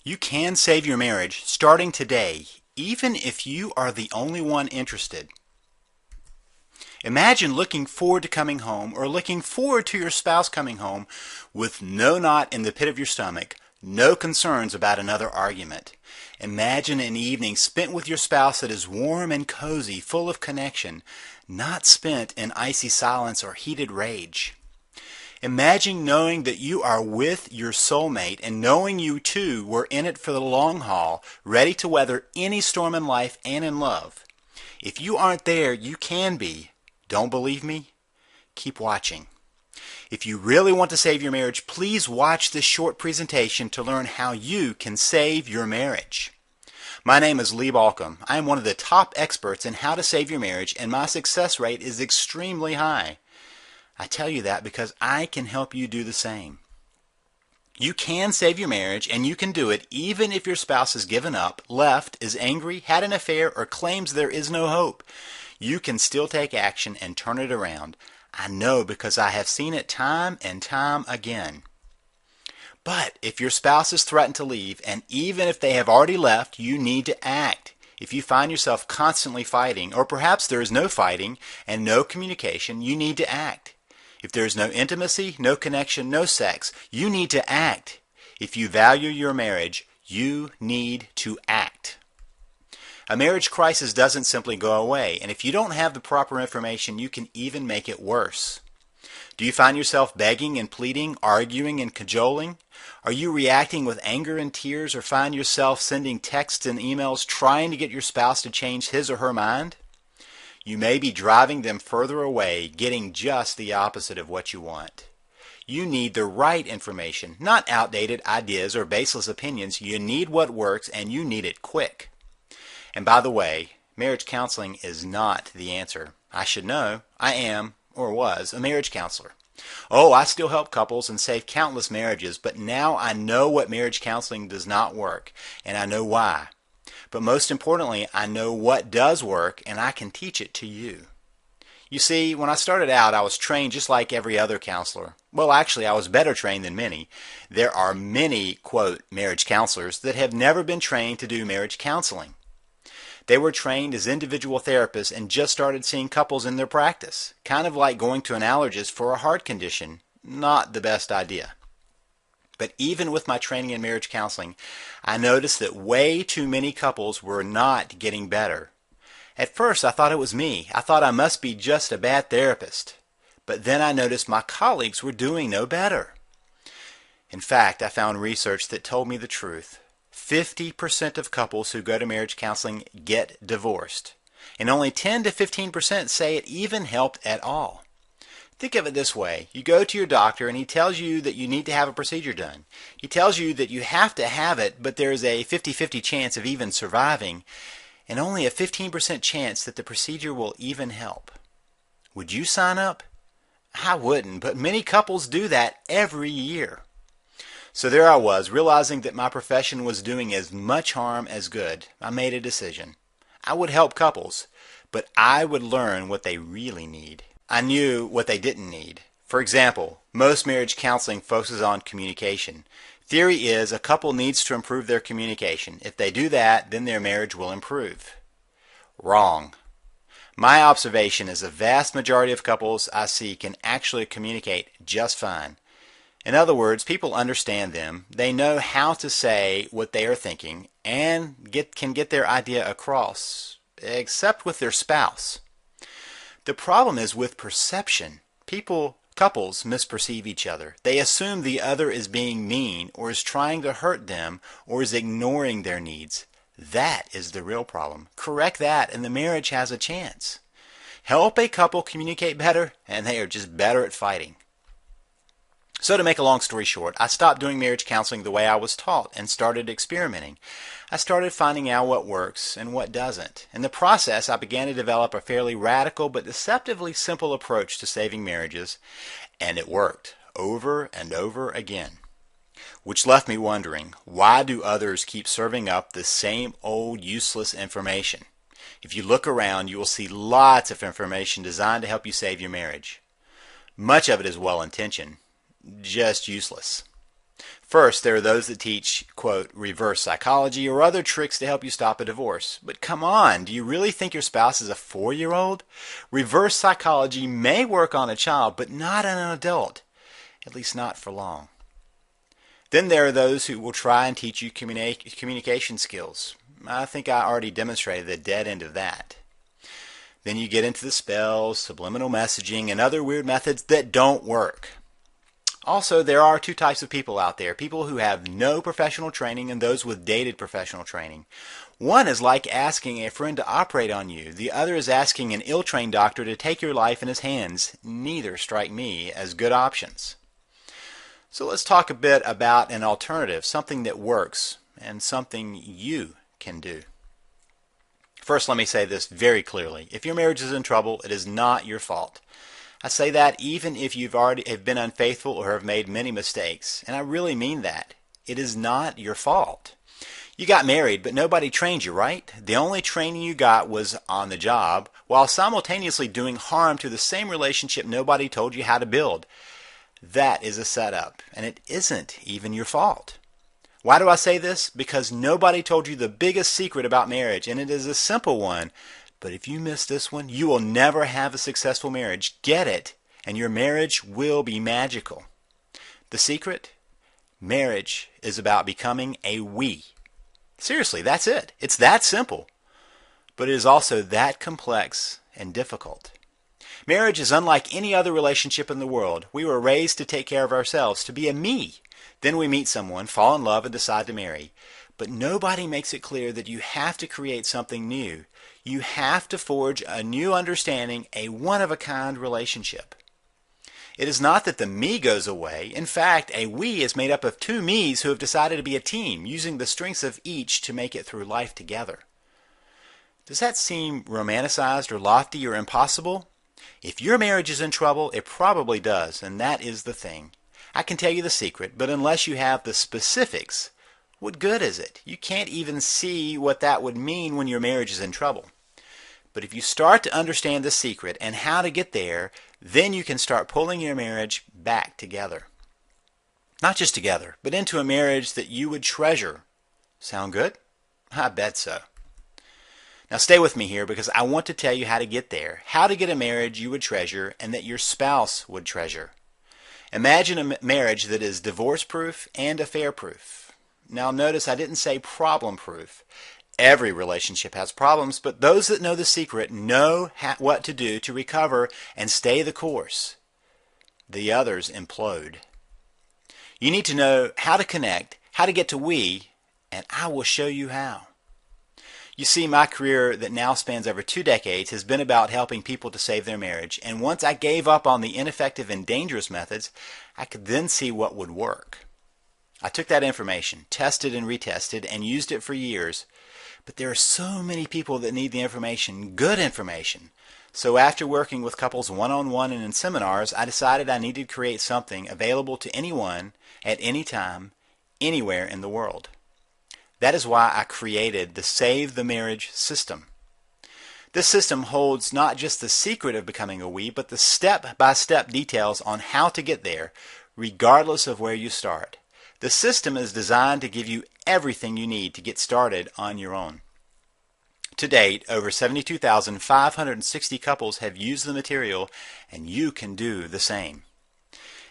You can save your marriage starting today, even if you are the only one interested. Imagine looking forward to coming home or looking forward to your spouse coming home with no knot in the pit of your stomach, no concerns about another argument. Imagine an evening spent with your spouse that is warm and cozy, full of connection, not spent in icy silence or heated rage. Imagine knowing that you are with your soulmate and knowing you two were in it for the long haul, ready to weather any storm in life and in love. If you aren't there, you can be. Don't believe me? Keep watching. If you really want to save your marriage, please watch this short presentation to learn how you can save your marriage. My name is Lee Balcom. I am one of the top experts in how to save your marriage, and my success rate is extremely high. I tell you that because I can help you do the same. You can save your marriage, and you can do it even if your spouse has given up, left, is angry, had an affair, or claims there is no hope. You can still take action and turn it around. I know because I have seen it time and time again. But if your spouse has threatened to leave, and even if they have already left, you need to act. If you find yourself constantly fighting, or perhaps there is no fighting and no communication, you need to act. If there is no intimacy, no connection, no sex, you need to act. If you value your marriage, you need to act. A marriage crisis doesn't simply go away, and if you don't have the proper information, you can even make it worse. Do you find yourself begging and pleading, arguing and cajoling? Are you reacting with anger and tears, or find yourself sending texts and emails trying to get your spouse to change his or her mind? You may be driving them further away, getting just the opposite of what you want. You need the right information, not outdated ideas or baseless opinions. You need what works, and you need it quick. And by the way, marriage counseling is not the answer. I should know. I am, or was, a marriage counselor. Oh, I still help couples and save countless marriages, but now I know what marriage counseling does not work, and I know why. But most importantly, I know what does work, and I can teach it to you. You see, when I started out, I was trained just like every other counselor. Well, actually, I was better trained than many. There are many, quote, marriage counselors that have never been trained to do marriage counseling. They were trained as individual therapists and just started seeing couples in their practice. Kind of like going to an allergist for a heart condition. Not the best idea. But even with my training in marriage counseling, I noticed that way too many couples were not getting better. At first, I thought it was me. I thought I must be just a bad therapist. But then I noticed my colleagues were doing no better. In fact, I found research that told me the truth. 50% of couples who go to marriage counseling get divorced, and only 10 to 15% say it even helped at all. Think of it this way. You go to your doctor and he tells you that you need to have a procedure done. He tells you that you have to have it, but there's a 50-50 chance of even surviving, and only a 15% chance that the procedure will even help. Would you sign up? I wouldn't, but many couples do that every year. So there I was, realizing that my profession was doing as much harm as good. I made a decision. I would help couples, but I would learn what they really need. I knew what they didn't need. For example, most marriage counseling focuses on communication. Theory is a couple needs to improve their communication. If they do that, then their marriage will improve. Wrong. My observation is the vast majority of couples I see can actually communicate just fine. In other words, people understand them, they know how to say what they are thinking, and can get their idea across, except with their spouse. The problem is with perception. Couples misperceive each other. They assume the other is being mean, or is trying to hurt them, or is ignoring their needs. That is the real problem. Correct that, and the marriage has a chance. Help a couple communicate better, and they are just better at fighting. So to make a long story short, I stopped doing marriage counseling the way I was taught and started experimenting. I started finding out what works and what doesn't. In the process, I began to develop a fairly radical but deceptively simple approach to saving marriages, and it worked over and over again. Which left me wondering, why do others keep serving up the same old useless information? If you look around, you will see lots of information designed to help you save your marriage. Much of it is well-intentioned, just useless. First, there are those that teach, quote, reverse psychology or other tricks to help you stop a divorce. But come on, do you really think your spouse is a 4-year-old? Reverse psychology may work on a child, but not on an adult, at least not for long. Then there are those who will try and teach you communication skills. I think I already demonstrated the dead end of that. Then you get into the spells, subliminal messaging, and other weird methods that don't work. Also, there are two types of people out there, people who have no professional training and those with dated professional training. One is like asking a friend to operate on you. The other is asking an ill-trained doctor to take your life in his hands. Neither strike me as good options. So let's talk a bit about an alternative, something that works and something you can do. First, let me say this very clearly. If your marriage is in trouble, it is not your fault. I say that even if you've already been unfaithful or have made many mistakes. And I really mean that. It is not your fault. You got married, but nobody trained you, right? The only training you got was on the job, while simultaneously doing harm to the same relationship nobody told you how to build. That is a setup, and it isn't even your fault. Why do I say this? Because nobody told you the biggest secret about marriage, and it is a simple one. But if you miss this one, you will never have a successful marriage. Get it, and your marriage will be magical. The secret? Marriage is about becoming a we. Seriously, that's it. It's that simple. But it is also that complex and difficult. Marriage is unlike any other relationship in the world. We were raised to take care of ourselves, to be a me. Then we meet someone, fall in love, and decide to marry. But nobody makes it clear that you have to create something new. You have to forge a new understanding, a one-of-a-kind relationship. It is not that the me goes away. In fact, a we is made up of two me's who have decided to be a team, using the strengths of each to make it through life together. Does that seem romanticized or lofty or impossible? If your marriage is in trouble, it probably does, and that is the thing. I can tell you the secret, but unless you have the specifics, what good is it? You can't even see what that would mean when your marriage is in trouble. But if you start to understand the secret and how to get there, then you can start pulling your marriage back together. Not just together, but into a marriage that you would treasure. Sound good? I bet so. Now stay with me here because I want to tell you how to get there, how to get a marriage you would treasure and that your spouse would treasure. Imagine a marriage that is divorce-proof and affair-proof. Now notice I didn't say problem-proof. Every relationship has problems, but those that know the secret know what to do to recover and stay the course. The others implode. You need to know how to connect, how to get to we, and I will show you how. You see, my career that now spans over 2 decades has been about helping people to save their marriage, and once I gave up on the ineffective and dangerous methods, I could then see what would work. I took that information, tested and retested, and used it for years. But there are so many people that need the information, good information. So after working with couples one-on-one and in seminars, I decided I needed to create something available to anyone, at any time, anywhere in the world. That is why I created the Save the Marriage system. This system holds not just the secret of becoming a we, but the step-by-step details on how to get there, regardless of where you start. The system is designed to give you everything you need to get started on your own. To date, over 72,560 couples have used the material, and you can do the same.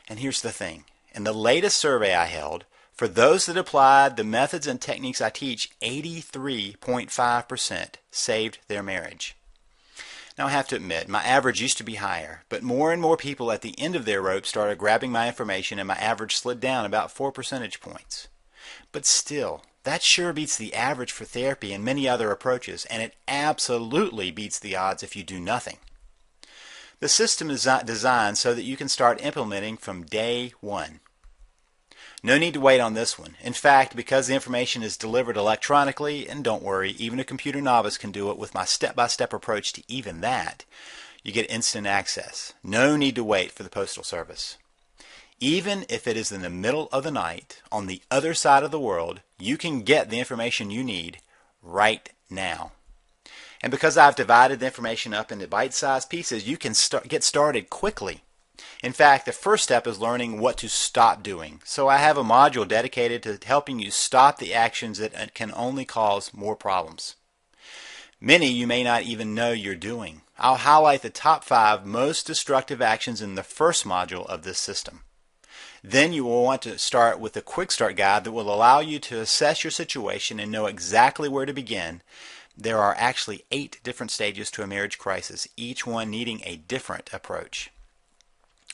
And here's the thing. In the latest survey I held, for those that applied the methods and techniques I teach, 83.5% saved their marriage. Now I have to admit, my average used to be higher, but more and more people at the end of their rope started grabbing my information and my average slid down about 4 percentage points. But still, that sure beats the average for therapy and many other approaches, and it absolutely beats the odds if you do nothing. The system is designed so that you can start implementing from day one. No need to wait on this one. In fact, because the information is delivered electronically, and don't worry, even a computer novice can do it with my step-by-step approach to even that, you get instant access. No need to wait for the postal service. Even if it is in the middle of the night, on the other side of the world, you can get the information you need right now. And because I've divided the information up into bite-sized pieces, you can get started quickly. In fact, the first step is learning what to stop doing. So I have a module dedicated to helping you stop the actions that can only cause more problems. Many you may not even know you're doing. I'll highlight the top 5 most destructive actions in the first module of this system. Then you will want to start with a quick start guide that will allow you to assess your situation and know exactly where to begin. There are actually 8 different stages to a marriage crisis, each one needing a different approach.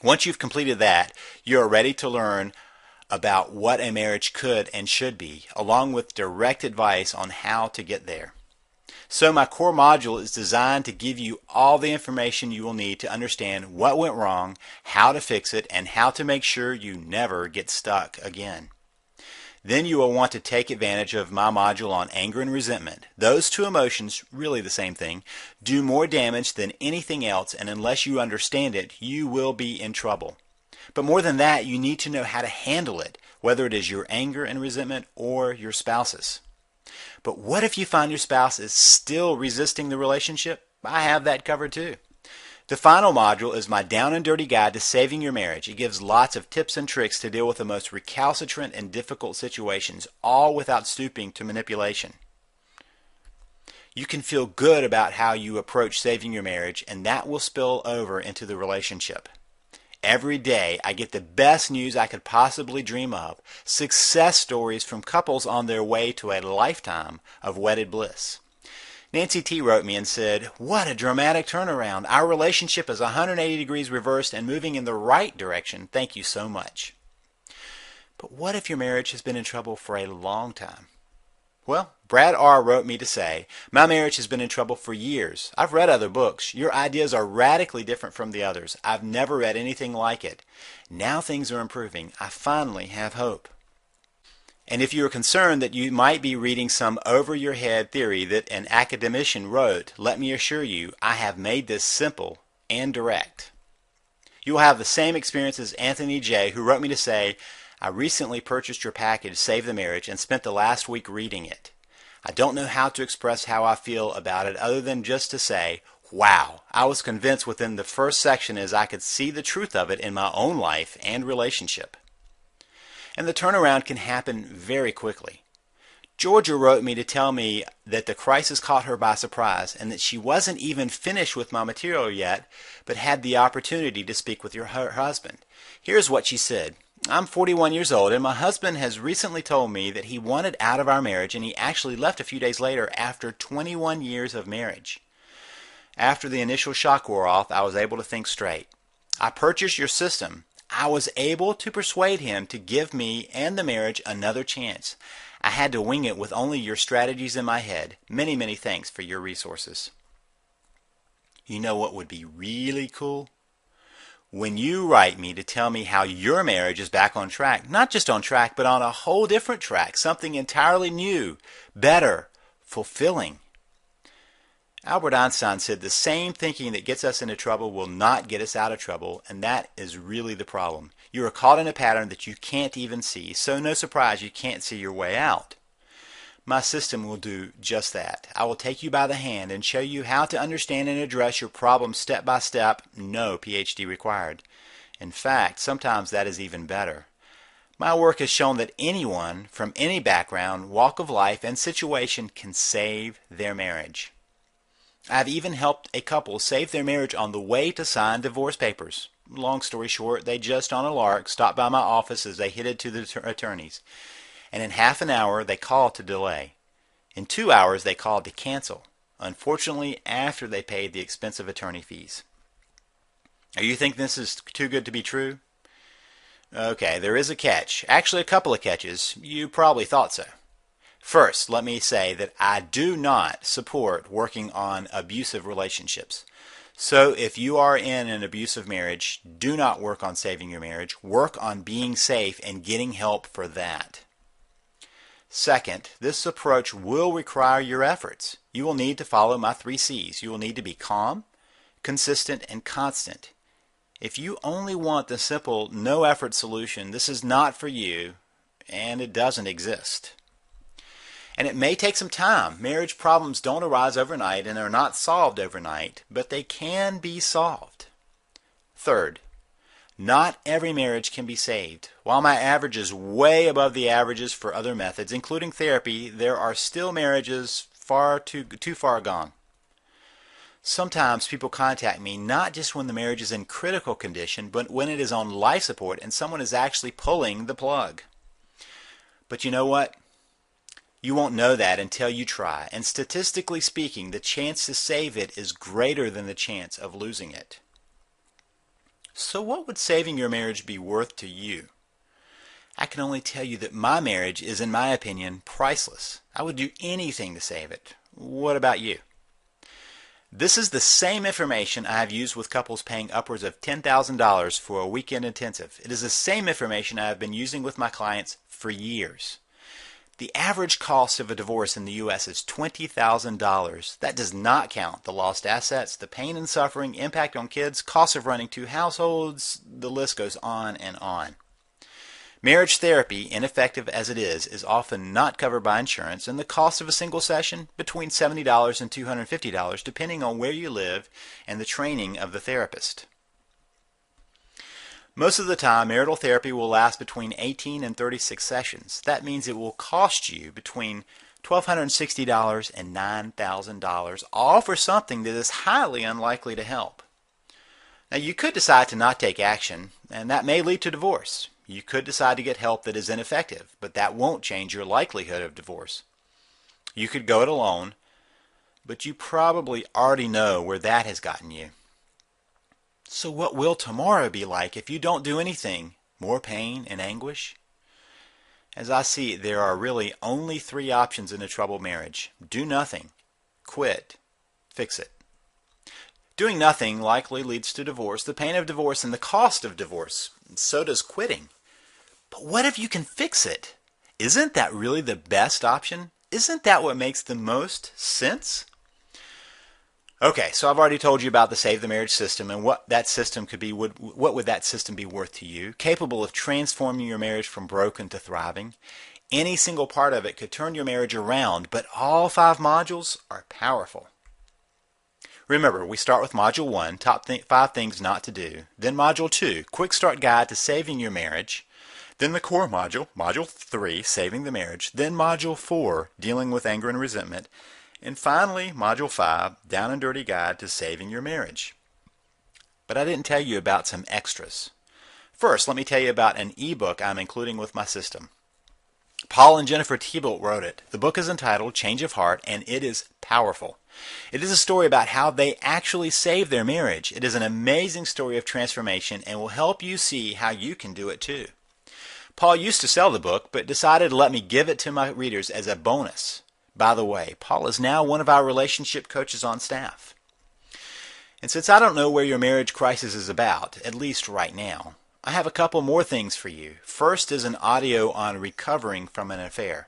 Once you've completed that, you are ready to learn about what a marriage could and should be, along with direct advice on how to get there. So my core module is designed to give you all the information you will need to understand what went wrong, how to fix it, and how to make sure you never get stuck again. Then you will want to take advantage of my module on anger and resentment. Those 2 emotions, really the same thing, do more damage than anything else, and unless you understand it, you will be in trouble. But more than that, you need to know how to handle it, whether it is your anger and resentment or your spouse's. But what if you find your spouse is still resisting the relationship? I have that covered too. The final module is my down and dirty guide to saving your marriage. It gives lots of tips and tricks to deal with the most recalcitrant and difficult situations, all without stooping to manipulation. You can feel good about how you approach saving your marriage, and that will spill over into the relationship. Every day I get the best news I could possibly dream of, success stories from couples on their way to a lifetime of wedded bliss. Nancy T. wrote me and said, "What a dramatic turnaround. Our relationship is 180 degrees reversed and moving in the right direction. Thank you so much." But what if your marriage has been in trouble for a long time? Well, Brad R. wrote me to say, "My marriage has been in trouble for years. I've read other books. Your ideas are radically different from the others. I've never read anything like it. Now things are improving. I finally have hope." And if you are concerned that you might be reading some over-your-head theory that an academician wrote, let me assure you, I have made this simple and direct. You will have the same experience as Anthony J., who wrote me to say, "I recently purchased your package, Save the Marriage, and spent the last week reading it. I don't know how to express how I feel about it other than just to say, wow, I was convinced within the first section as I could see the truth of it in my own life and relationship." And the turnaround can happen very quickly. Georgia wrote me to tell me that the crisis caught her by surprise and that she wasn't even finished with my material yet, but had the opportunity to speak with her husband. Here's what she said. "I'm 41 years old and my husband has recently told me that he wanted out of our marriage, and he actually left a few days later after 21 years of marriage. After the initial shock wore off, I was able to think straight. I purchased your system. I was able to persuade him to give me and the marriage another chance. I had to wing it with only your strategies in my head. Many, many thanks for your resources." You know what would be really cool? When you write me to tell me how your marriage is back on track, not just on track, but on a whole different track, something entirely new, better, fulfilling. Albert Einstein said the same thinking that gets us into trouble will not get us out of trouble, and that is really the problem. You are caught in a pattern that you can't even see, so no surprise you can't see your way out. My system will do just that. I will take you by the hand and show you how to understand and address your problem step by step, no PhD required. In fact, sometimes that is even better. My work has shown that anyone from any background, walk of life, and situation can save their marriage. I've even helped a couple save their marriage on the way to sign divorce papers. Long story short, they just on a lark stopped by my office as they headed to the attorneys. And in half an hour, they called to delay. In 2 hours, they called to cancel. Unfortunately, after they paid the expensive attorney fees. Now, you think this is too good to be true? Okay, there is a catch. Actually, a couple of catches. You probably thought so. First, let me say that I do not support working on abusive relationships. So if you are in an abusive marriage, do not work on saving your marriage. Work on being safe and getting help for that. Second, this approach will require your efforts. You will need to follow my 3 C's. You will need to be calm, consistent, and constant. If you only want the simple, no-effort solution, this is not for you, and it doesn't exist. And it may take some time. Marriage problems don't arise overnight and are not solved overnight, but they can be solved. Third, Not every marriage can be saved. While my average is way above the averages for other methods, including therapy, there are still marriages too far gone. Sometimes people contact me not just when the marriage is in critical condition, but when it is on life support and someone is actually pulling the plug. But you know what? You won't know that until you try, and statistically speaking, the chance to save it is greater than the chance of losing it. So what would saving your marriage be worth to you? I can only tell you that my marriage is, in my opinion, priceless. I would do anything to save it. What about you? This is the same information I have used with couples paying upwards of $10,000 for a weekend intensive. It is the same information I have been using with my clients for years. The average cost of a divorce in the U.S. is $20,000. That does not count the lost assets, the pain and suffering, impact on kids, cost of running two households, the list goes on and on. Marriage therapy, ineffective as it is often not covered by insurance, and the cost of a single session between $70 and $250 depending on where you live and the training of the therapist. Most of the time, marital therapy will last between 18 and 36 sessions. That means it will cost you between $1,260 and $9,000, all for something that is highly unlikely to help. Now, you could decide to not take action, and that may lead to divorce. You could decide to get help that is ineffective, but that won't change your likelihood of divorce. You could go it alone, but you probably already know where that has gotten you. So what will tomorrow be like if you don't do anything? More pain and anguish? As I see it, there are really only three options in a troubled marriage. Do nothing, quit, fix it. Doing nothing likely leads to divorce, the pain of divorce, and the cost of divorce. So does quitting. But what if you can fix it? Isn't that really the best option? Isn't that what makes the most sense? Okay, so I've already told you about the Save the Marriage system and what that system could be. What would that system be worth to you? Capable of transforming your marriage from broken to thriving. Any single part of it could turn your marriage around, but all 5 modules are powerful. Remember, we start with Module 1, top 5 things not to do. Then Module 2, Quick Start Guide to Saving Your Marriage. Then the core module, Module 3, Saving the Marriage. Then Module 4, Dealing with Anger and Resentment. And finally, Module 5, Down and Dirty Guide to Saving Your Marriage. But I didn't tell you about some extras. First, let me tell you about an ebook I'm including with my system. Paul and Jennifer Thibault wrote it. The book is entitled Change of Heart, and it is powerful. It is a story about how they actually saved their marriage. It is an amazing story of transformation and will help you see how you can do it too. Paul used to sell the book, but decided to let me give it to my readers as a bonus. By the way, Paul is now one of our relationship coaches on staff. And since I don't know where your marriage crisis is about, at least right now, I have a couple more things for you. First is an audio on recovering from an affair.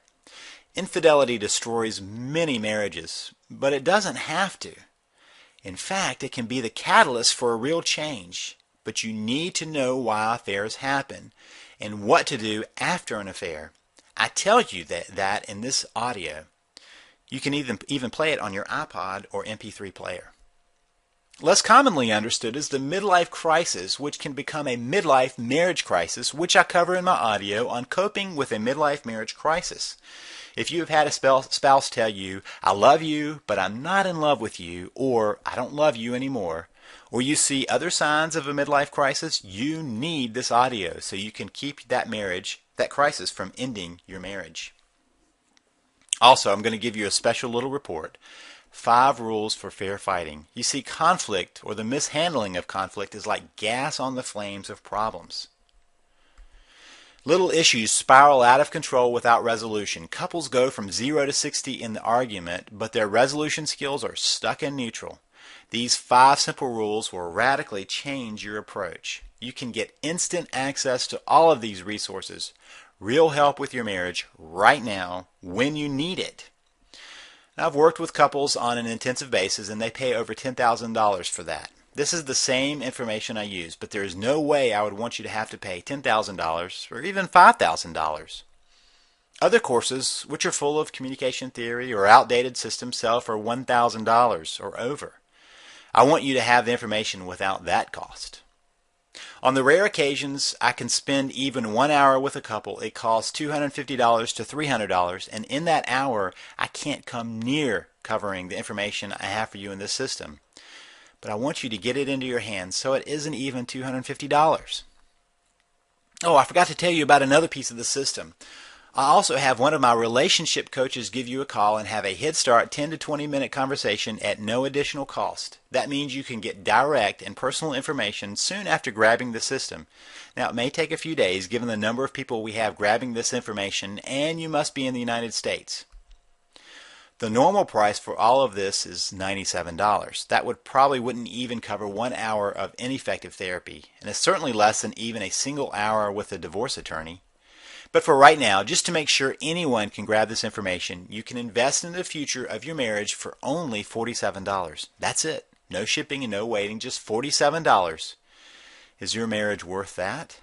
Infidelity destroys many marriages, but it doesn't have to. In fact, it can be the catalyst for a real change. But you need to know why affairs happen and what to do after an affair. I tell you that in this audio. You can even play it on your iPod or MP3 player. Less commonly understood is the midlife crisis, which can become a midlife marriage crisis, which I cover in my audio on coping with a midlife marriage crisis. If you have had a spouse tell you, I love you, but I'm not in love with you, or I don't love you anymore, or you see other signs of a midlife crisis, you need this audio so you can keep that crisis from ending your marriage. Also, I'm going to give you a special little report. 5 rules for fair fighting. You see, conflict or the mishandling of conflict is like gas on the flames of problems. Little issues spiral out of control without resolution. Couples go from 0 to 60 in the argument, but their resolution skills are stuck in neutral. These 5 simple rules will radically change your approach. You can get instant access to all of these resources. Real help with your marriage right now when you need it. Now, I've worked with couples on an intensive basis and they pay over $10,000 for that. This is the same information I use, but there is no way I would want you to have to pay $10,000 or even $5,000. Other courses, which are full of communication theory or outdated systems, sell for $1,000 or over. I want you to have the information without that cost. On the rare occasions I can spend even 1 hour with a couple, it costs $250 to $300, and in that hour I can't come near covering the information I have for you in this system. But I want you to get it into your hands so it isn't even $250. Oh, I forgot to tell you about another piece of the system. I also have one of my relationship coaches give you a call and have a Head Start 10 to 20 minute conversation at no additional cost. That means you can get direct and personal information soon after grabbing the system. Now, it may take a few days given the number of people we have grabbing this information, and you must be in the United States. The normal price for all of this is $97. That wouldn't even cover 1 hour of ineffective therapy, and it's certainly less than even a single hour with a divorce attorney. But for right now, just to make sure anyone can grab this information, you can invest in the future of your marriage for only $47. That's it. No shipping and no waiting, just $47. Is your marriage worth that?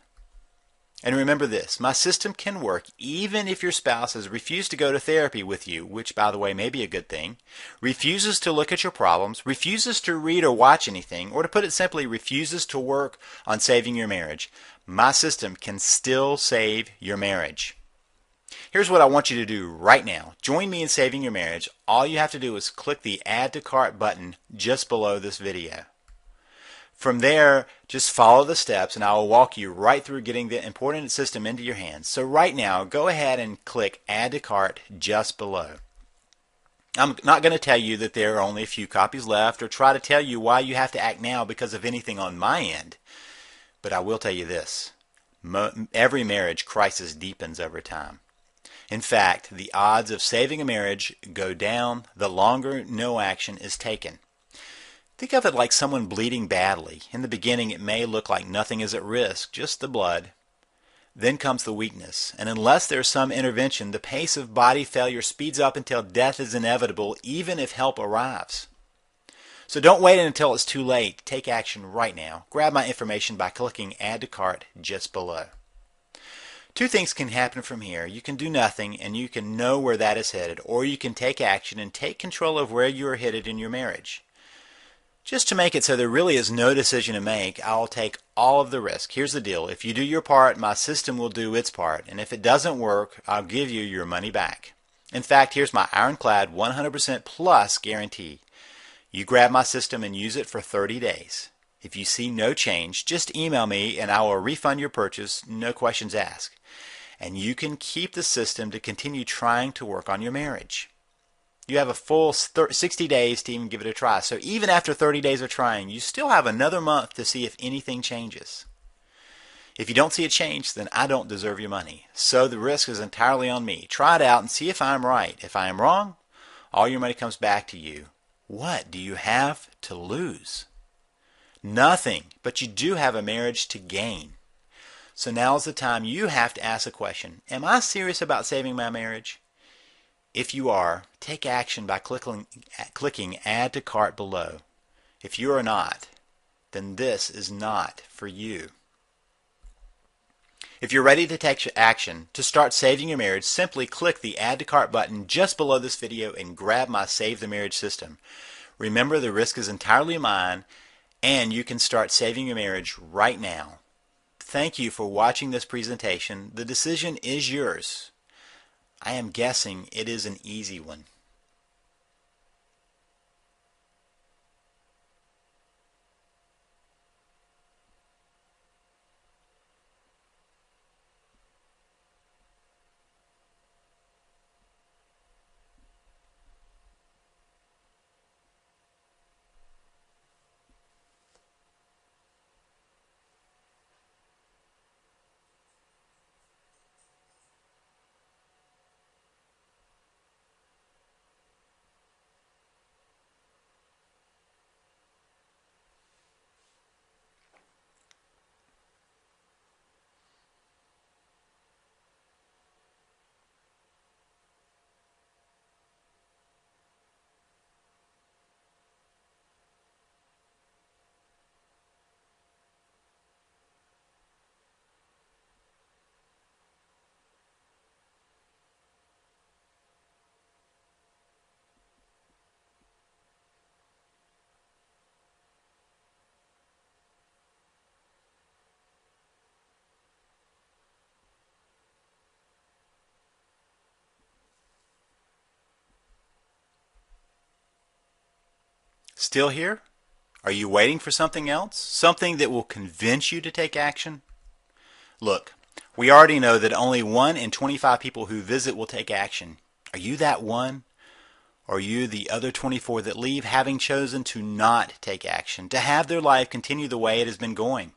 And remember this, my system can work even if your spouse has refused to go to therapy with you, which by the way may be a good thing, refuses to look at your problems, refuses to read or watch anything, or to put it simply, refuses to work on saving your marriage. My system can still save your marriage. Here's what I want you to do right now. Join me in saving your marriage. All you have to do is click the Add to Cart button just below this video. From there, just follow the steps and I will walk you right through getting the important system into your hands. So right now, go ahead and click Add to Cart just below. I'm not going to tell you that there are only a few copies left or try to tell you why you have to act now because of anything on my end. But I will tell you this, every marriage crisis deepens over time. In fact, the odds of saving a marriage go down the longer no action is taken. Think of it like someone bleeding badly. In the beginning it may look like nothing is at risk, just the blood. Then comes the weakness, and unless there's some intervention, the pace of body failure speeds up until death is inevitable, even if help arrives. So don't wait until it's too late. Take action right now. Grab my information by clicking Add to Cart just below. Two things can happen from here. You can do nothing and you can know where that is headed, or you can take action and take control of where you are headed in your marriage. Just to make it so there really is no decision to make, I'll take all of the risk. Here's the deal. If you do your part, my system will do its part. And if it doesn't work, I'll give you your money back. In fact, here's my ironclad 100% plus guarantee. You grab my system and use it for 30 days. If you see no change, just email me and I will refund your purchase, no questions asked. And you can keep the system to continue trying to work on your marriage. You have a full 60 days to even give it a try. So even after 30 days of trying, you still have another month to see if anything changes. If you don't see a change, then I don't deserve your money. So the risk is entirely on me. Try it out and see if I'm right. If I am wrong, all your money comes back to you. What do you have to lose? Nothing, but you do have a marriage to gain. So now is the time you have to ask a question. Am I serious about saving my marriage? If you are, take action by clicking Add to Cart below. If you are not, then this is not for you. If you're ready to take action to start saving your marriage, simply click the Add to Cart button just below this video and grab my Save the Marriage system. Remember, the risk is entirely mine, and you can start saving your marriage right now. Thank you for watching this presentation. The decision is yours. I am guessing it is an easy one. still here? Are you waiting for something else? Something that will convince you to take action? Look, we already know that only 1 in 25 people who visit will take action. Are you that one? Or are you the other 24 that leave having chosen to not take action, to have their life continue the way it has been going?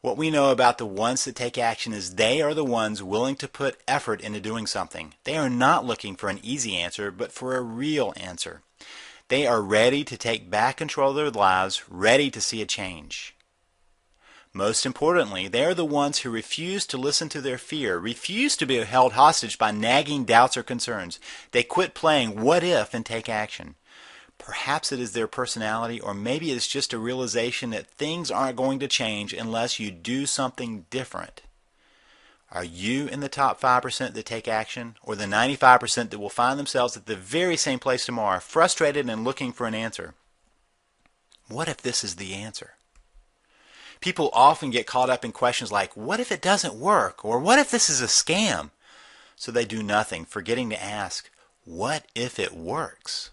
What we know about the ones that take action is they are the ones willing to put effort into doing something. They are not looking for an easy answer, but for a real answer. They are ready to take back control of their lives, ready to see a change. Most importantly, they are the ones who refuse to listen to their fear, refuse to be held hostage by nagging doubts or concerns. They quit playing what if and take action. Perhaps it is their personality, or maybe it's just a realization that things aren't going to change unless you do something different. Are you in the top 5% that take action, or the 95% that will find themselves at the very same place tomorrow, frustrated and looking for an answer? What if this is the answer? People often get caught up in questions like, what if it doesn't work? Or what if this is a scam? So they do nothing, forgetting to ask, what if it works?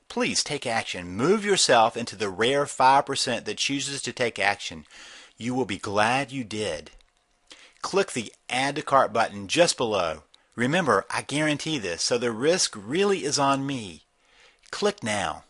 Please take action. Move yourself into the rare 5% that chooses to take action. You will be glad you did. Click the Add to Cart button just below. Remember, I guarantee this, so the risk really is on me. Click now.